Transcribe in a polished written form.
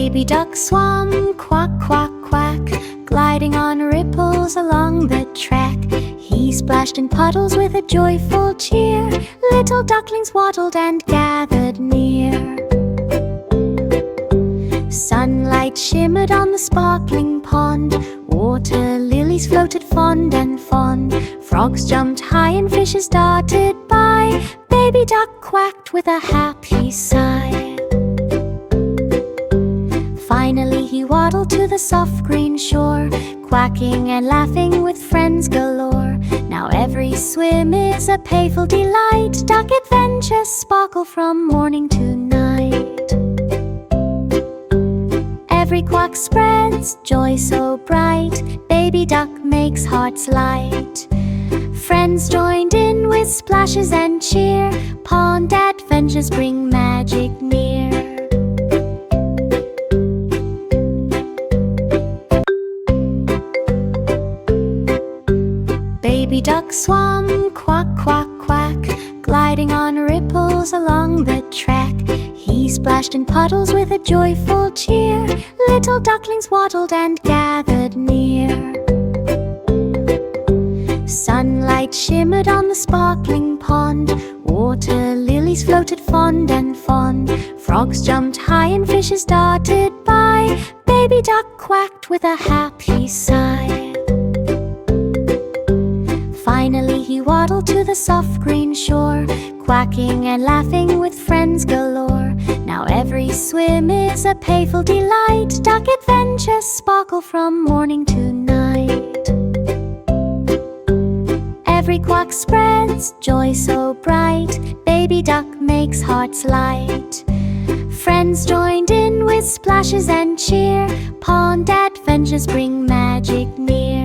Baby duck swam, quack, quack, quack, gliding on ripples along the track. He splashed in puddles with a joyful cheer. Little ducklings waddled and gathered near. Sunlight shimmered on the sparkling pond. Water lilies floated fond and fond. Frogs jumped high and fishes darted by. Baby duck quacked with a happy sigh. Finally he waddled to the soft green shore, quacking and laughing with friends galore. Now every swim is a playful delight. Duck adventures sparkle from morning to night. Every quack spreads joy so bright. Baby duck makes hearts light. Friends joined in with splashes and cheer. Pond adventures bring magic near. Baby duck swam, quack, quack, quack, gliding on ripples along the track. He splashed in puddles with a joyful cheer. Little ducklings waddled and gathered near. Sunlight shimmered on the sparkling pond. Water lilies floated fond and fond. Frogs jumped high and fishes darted by. Baby duck quacked with a happy sigh. Finally he waddled to the soft green shore, quacking and laughing with friends galore. Now every swim is a playful delight. Duck adventures sparkle from morning to night. Every quack spreads joy so bright. Baby duck makes hearts light. Friends joined in with splashes and cheer. Pond adventures bring magic near.